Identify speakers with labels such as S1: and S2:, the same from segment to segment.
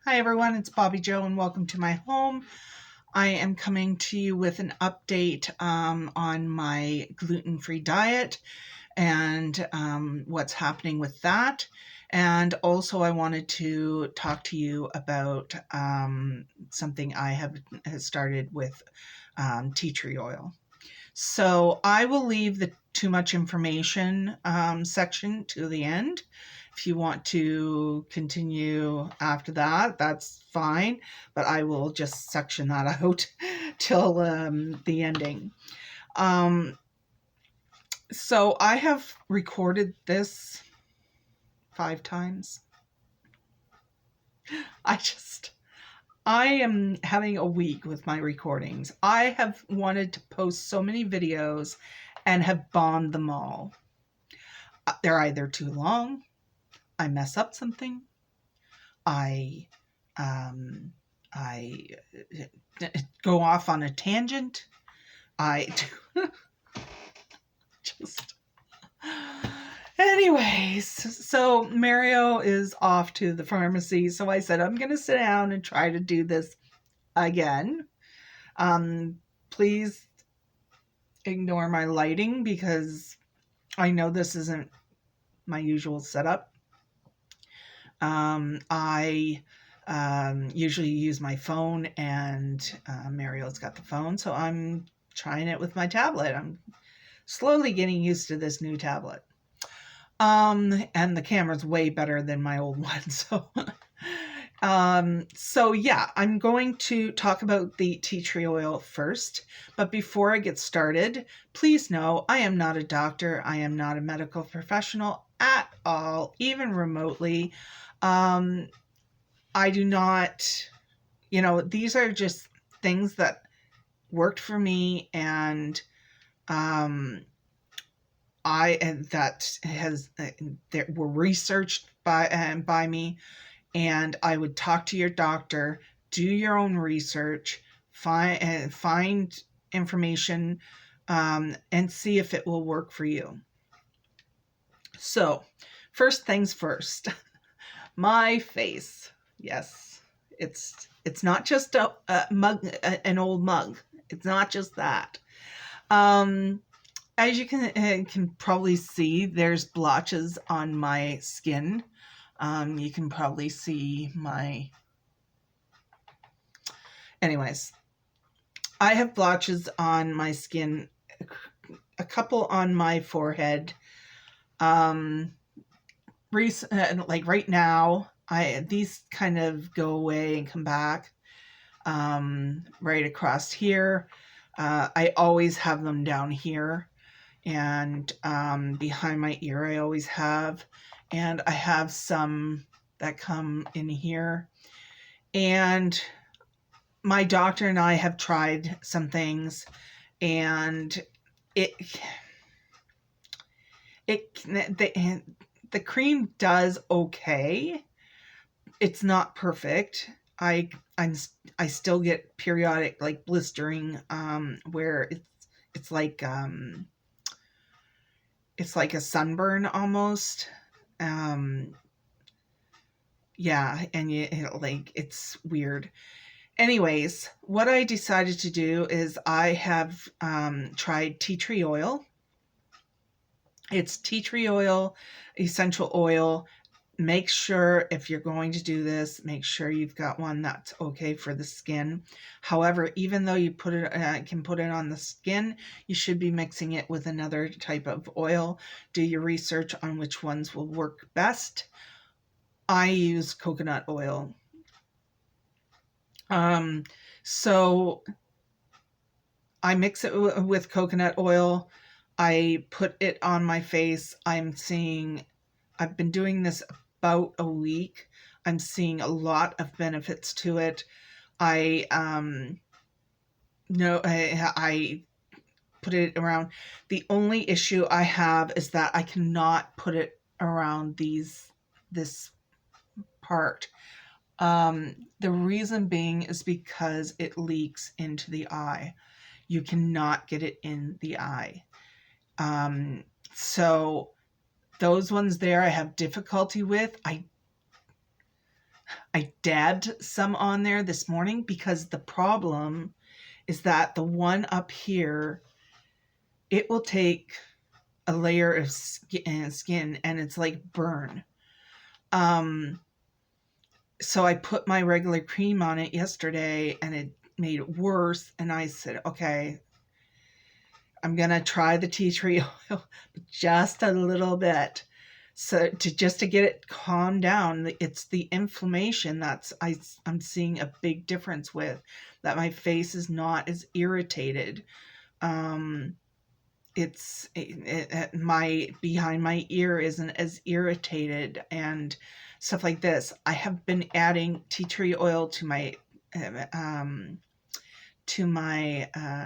S1: Hi everyone, it's Bobbi-Jo and welcome to my home. I am coming to you with an update on my gluten-free diet and what's happening with that. And also I wanted to talk to you about something I have started with tea tree oil. So I will leave the too much information section to the end. If you want to continue after that, that's fine, but I will just section that out till the ending. So I have recorded this 5 times. I am having a week with my recordings. I have wanted to post so many videos and have bombed them all. They're either too long, I mess up something, I go off on a tangent, I just... Anyways, so Mario is off to the pharmacy, so I said I'm going to sit down and try to do this again. Please ignore my lighting because I know this isn't my usual setup. I usually use my phone, and Mario's got the phone, so I'm trying it with my tablet. I'm slowly getting used to this new tablet. And the camera's way better than my old one, so... So yeah, I'm going to talk about the tea tree oil first, but before I get started, please know I am not a doctor. I am not a medical professional at all, even remotely. I do not, these are just things that worked for me, and that were researched by me. And I would talk to your doctor, do your own research, find information, and see if it will work for you. So, first things first, my face. Yes, it's not just a mug, an old mug. It's not just that. As you can probably see, there's blotches on my skin. You can probably see my... Anyways, I have blotches on my skin, a couple on my forehead. Like right now, these kind of go away and come back. Right across here. I always have them down here. And behind my ear I always have, and I have some that come in here. And my doctor and I have tried some things, and the cream does okay. It's not perfect. I still get periodic like blistering where it's like a sunburn almost. Yeah, and it's weird. Anyways, what I decided to do is I have tried tea tree oil. It's tea tree oil, essential oil. Make sure if you're going to do this, make sure you've got one that's okay for the skin. However, even though you can put it on the skin, you should be mixing it with another type of oil. Do your research on which ones will work best. I use coconut oil. So I mix it with coconut oil. I put it on my face. I've been doing this about a week. I'm seeing a lot of benefits to it. I put it around. The only issue I have is that I cannot put it around this part. The reason being is because it leaks into the eye. You cannot get it in the eye. So those ones there I have difficulty with. I dabbed some on there this morning because the problem is that the one up here, it will take a layer of skin and it's like burn. So I put my regular cream on it yesterday and it made it worse. And I said, okay, I'm going to try the tea tree oil just a little bit. So to get it calmed down. It's the inflammation I'm seeing a big difference with, that my face is not as irritated. My behind my ear isn't as irritated and stuff like this. I have been adding tea tree oil to my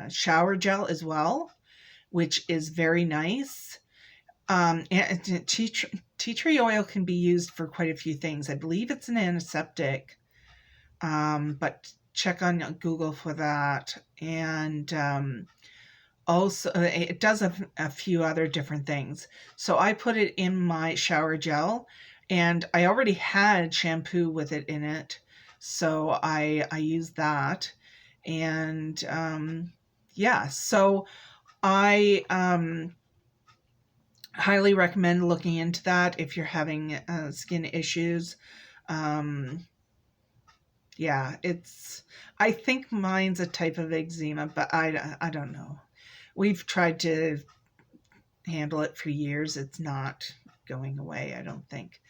S1: shower gel as well, which is very nice. And tea tree oil can be used for quite a few things. I believe it's an antiseptic, but check on Google for that. And also, it does a few other different things. So I put it in my shower gel, and I already had shampoo with it in it. So I used that. And yeah, so I highly recommend looking into that if you're having skin issues. Yeah, I think mine's a type of eczema, but I don't know. We've tried to handle it for years. It's not going away, I don't think.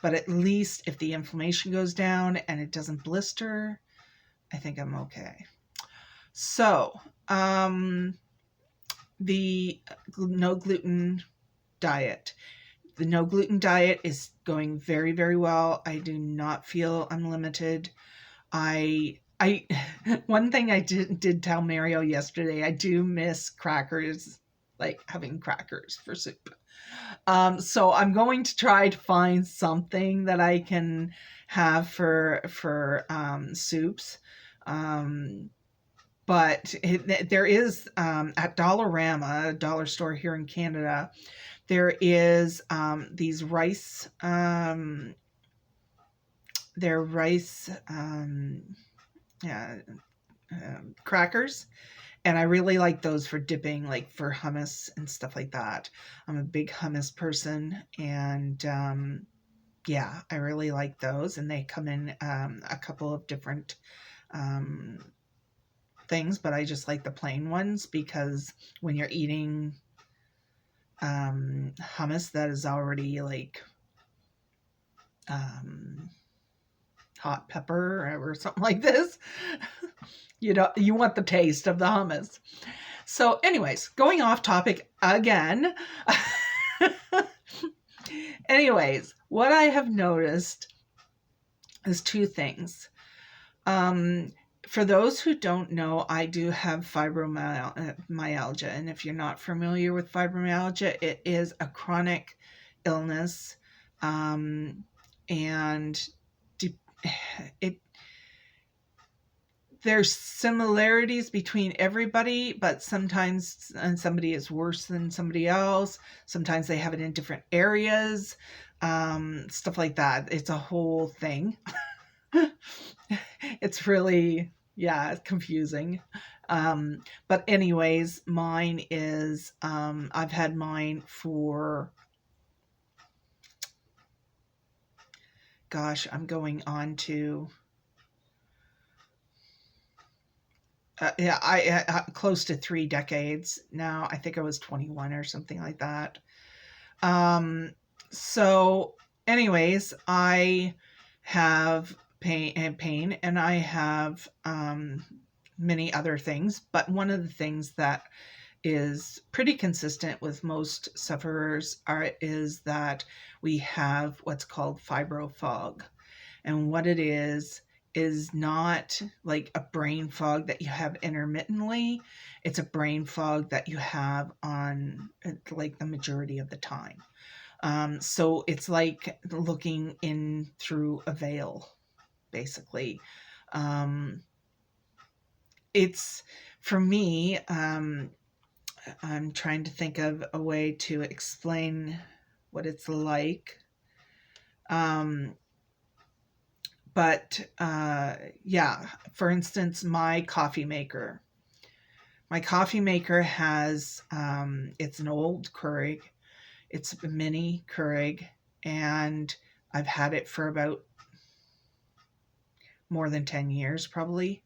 S1: But at least if the inflammation goes down and it doesn't blister, I think I'm okay. So, the no gluten diet. The no gluten diet is going very, very well. I do not feel unlimited. One thing I did tell Mario yesterday, I do miss crackers, like having crackers for soup. So I'm going to try to find something that I can have for soups. But there is at Dollarama, a dollar store here in Canada, there is these rice. They're rice. Yeah, crackers, and I really like those for dipping, like for hummus and stuff like that. I'm a big hummus person, and yeah, I really like those, and they come in a couple of different things, but I just like the plain ones because when you're eating hummus that is already like hot pepper or something like this, you want the taste of the hummus. So anyways, going off topic again. Anyways, what I have noticed is two things. For those who don't know, I do have fibromyalgia. And if you're not familiar with fibromyalgia, it is a chronic illness. And there's similarities between everybody, but sometimes somebody is worse than somebody else. Sometimes they have it in different areas, stuff like that. It's a whole thing. It's really, yeah, confusing. But anyways, mine is, I've had mine for, gosh, I'm going on to, I close to 3 decades now. I think I was 21 or something like that. So anyways, I have pain, and I have many other things, but one of the things that is pretty consistent with most sufferers is that we have what's called fibro fog. And what it is not like a brain fog that you have intermittently. It's a brain fog that you have on like the majority of the time. So it's like looking in through a veil, basically. It's, for me, I'm trying to think of a way to explain what it's like. But yeah, for instance, my coffee maker. My coffee maker has, it's an old Keurig. It's a mini Keurig, and I've had it for about more than 10 years, probably.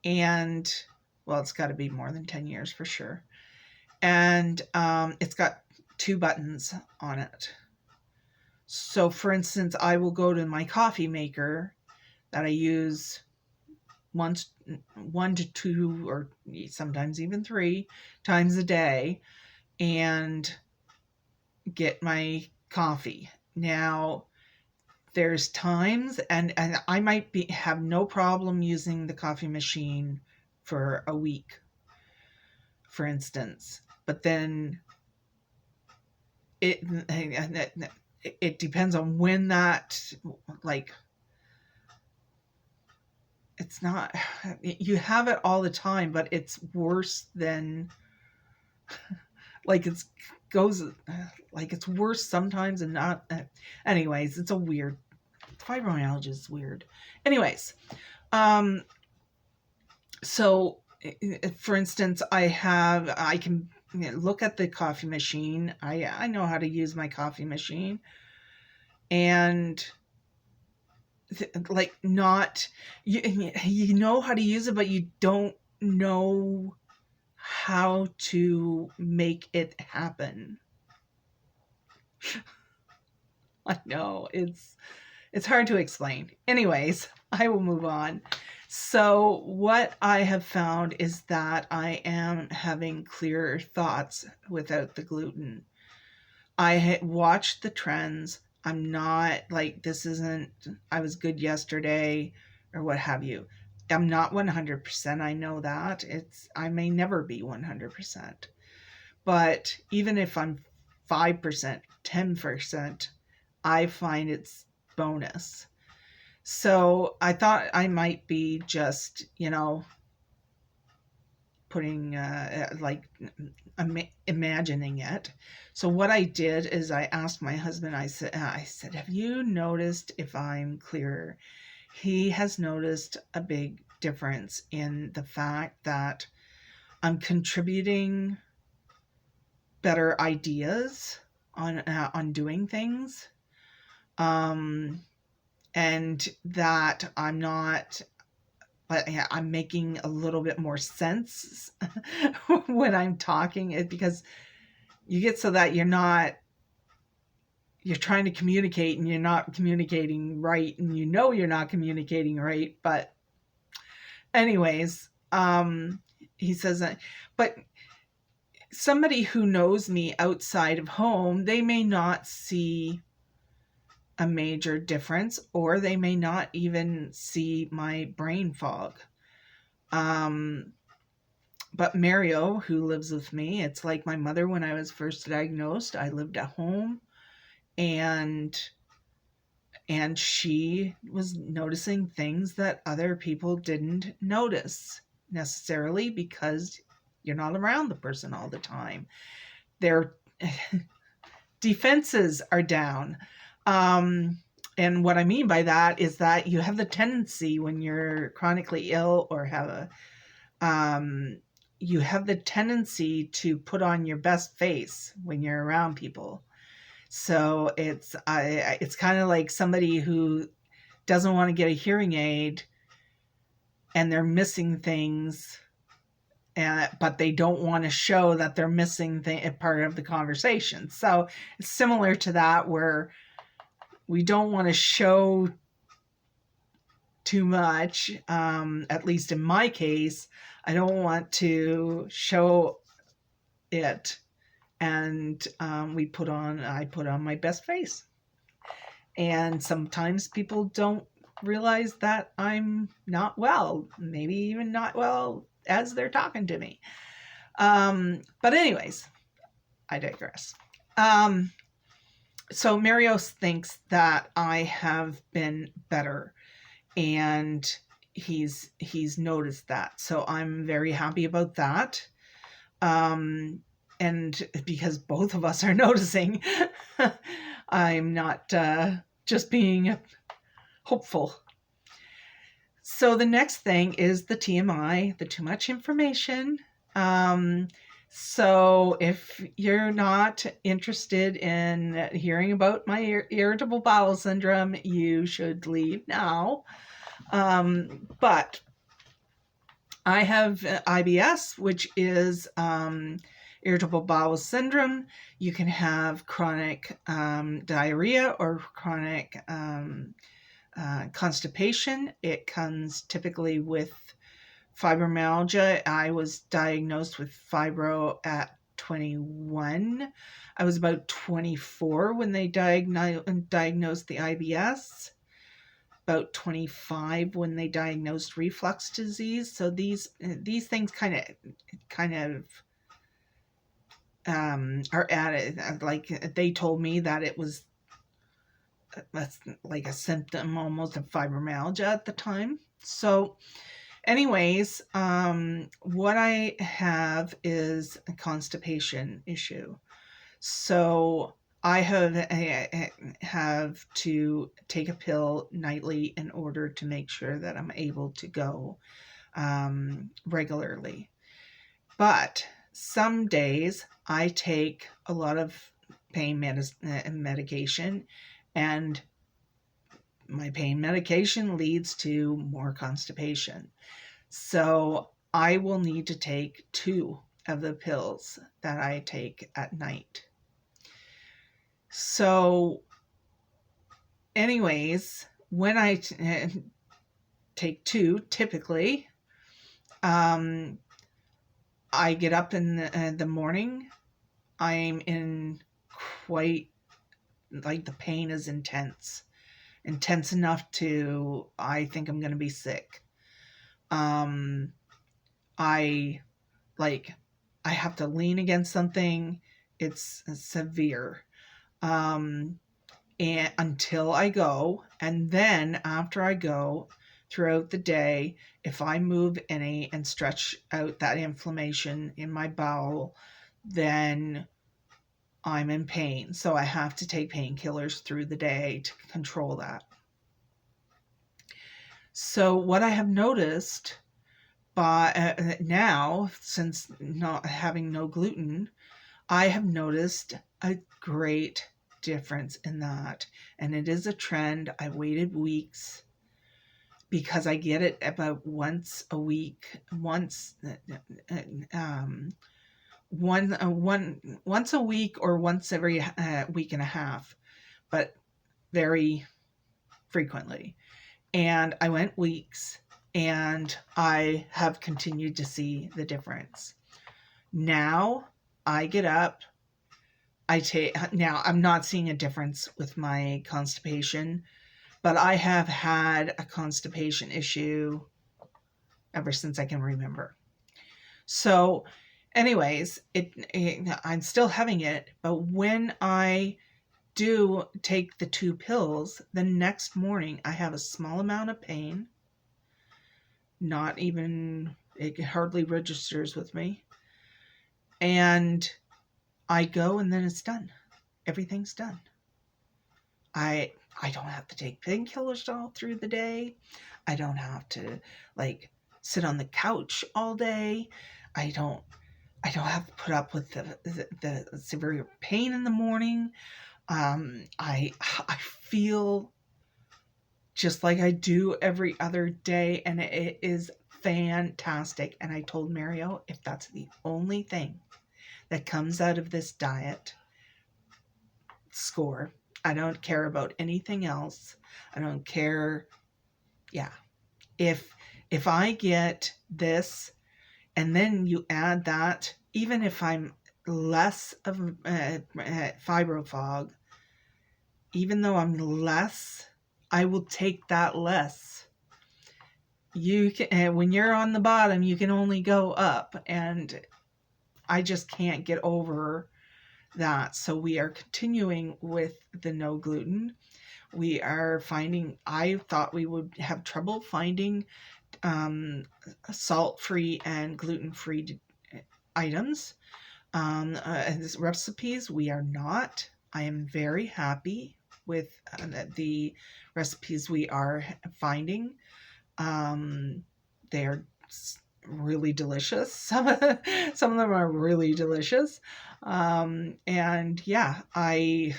S1: And, well, it's got to be more than 10 years for sure. And it's got 2 buttons on it. So, for instance, I will go to my coffee maker that I use once, 1 to 2, or sometimes even 3 times a day, and get my coffee. Now, there's times, and I might have no problem using the coffee machine for a week, for instance, but then it depends on when that, like, it's not, you have it all the time, but it's worse than, like, it's worse sometimes and not. Anyways, it's a weird, fibromyalgia is weird. Anyways, so for instance, I can look at the coffee machine. I know how to use my coffee machine, and like, not, you know how to use it, but you don't know how to make it happen. I know it's hard to explain. Anyways, I will move on. So what I have found is that I am having clearer thoughts without the gluten. I watched the trends. I'm not like, this isn't, I was good yesterday or what have you. I'm not 100%. I know that. I may never be 100%. But even if I'm 5%, 10%, I find it's bonus. So I thought I might be just, putting, like, imagining it. So what I did is I asked my husband, I said, have you noticed if I'm clearer? He has noticed a big difference in the fact that I'm contributing better ideas on doing things. And that I'm not, but yeah, I'm making a little bit more sense when I'm talking, because you get so that you're trying to communicate and you're not communicating right, and you're not communicating right. But anyways, he says that, but somebody who knows me outside of home, they may not see a major difference, or they may not even see my brain fog. But Mario, who lives with me, it's like my mother when I was first diagnosed. I lived at home, and she was noticing things that other people didn't notice necessarily, because you're not around the person all the time. Their defenses are down. And what I mean by that is that you have the tendency, when you're chronically ill or have you have the tendency to put on your best face when you're around people. So it's kind of like somebody who doesn't want to get a hearing aid, and they're missing things, but they don't want to show that they're missing part of the conversation. So it's similar to that, where we don't want to show too much. At least in my case, I don't want to show it, and I put on my best face. And sometimes people don't realize that I'm not well, maybe even not well as they're talking to me. But anyways, I digress. So Mario thinks that I have been better, and he's noticed that. So I'm very happy about that. And because both of us are noticing, I'm not just being hopeful. So the next thing is the TMI, the too much information. So if you're not interested in hearing about my irritable bowel syndrome, you should leave now. But I have IBS, which is irritable bowel syndrome. You can have chronic diarrhea or chronic constipation. It comes typically with fibromyalgia. I was diagnosed with fibro at 21. I was about 24 when they diagnosed the IBS. About 25 when they diagnosed reflux disease. So these things kind of are at it. Like they told me that it was like a symptom almost of fibromyalgia at the time. So anyways, what I have is a constipation issue. So I have to take a pill nightly in order to make sure that I'm able to go regularly. But some days I take a lot of pain medication, and my pain medication leads to more constipation. So I will need to take 2 of the pills that I take at night. So anyways, when I take 2, typically, I get up in the morning. I'm in quite, like, the pain is intense enough to, I think I'm going to be sick. I have to lean against something. It's severe. And until I go, and then after I go, throughout the day, if I move any and stretch out that inflammation in my bowel, then I'm in pain. So I have to take painkillers through the day to control that. So what I have noticed by now, since not having no gluten, I have noticed a great difference in that. And it is a trend. I waited weeks because I get it about once a week, once a week or once every week and a half, but very frequently. And I went weeks, and I have continued to see the difference. Now I get up, now I'm not seeing a difference with my constipation, but I have had a constipation issue ever since I can remember. So anyways, I'm still having it, but when I do take the 2 pills, the next morning I have a small amount of pain. Not even, it hardly registers with me. And I go, and then it's done. Everything's done. I don't have to take painkillers all through the day. I don't have to, like, sit on the couch all day. I don't have to put up with the severe pain in the morning. I feel just like I do every other day, and it is fantastic. And I told Mario, if that's the only thing that comes out of this diet, score. I don't care about anything else. I don't care. Yeah. If I get this, and then you add that, even if I'm less of fibrofog, even though I'm less, I will take that less. You can, when you're on the bottom, you can only go up, and I just can't get over that. So we are continuing with the no gluten. We are finding, I thought we would have trouble finding salt-free and gluten-free items. Recipes, we are not. I am very happy with the recipes we are finding. They're really delicious. Some of them are really delicious. And yeah, I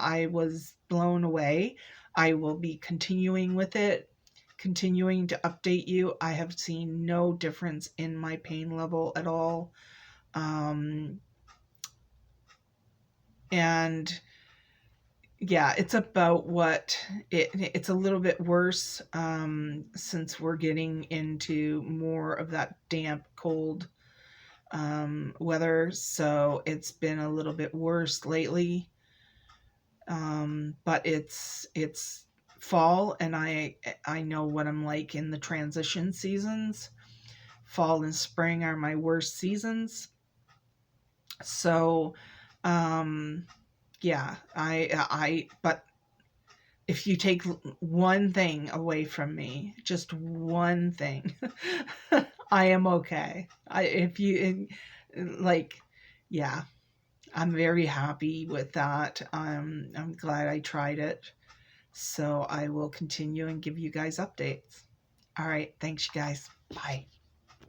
S1: was blown away. I will be continuing with it, continuing to update you. I have seen no difference in my pain level at all. And yeah, it's about it's a little bit worse since we're getting into more of that damp, cold weather. So it's been a little bit worse lately. But it's fall, and I know what I'm like in the transition seasons. Fall and spring are my worst seasons. So, yeah, but if you take one thing away from me, just one thing, I am okay. If you like, yeah, I'm very happy with that. I'm glad I tried it. So I will continue and give you guys updates. All right. Thanks, you guys. Bye.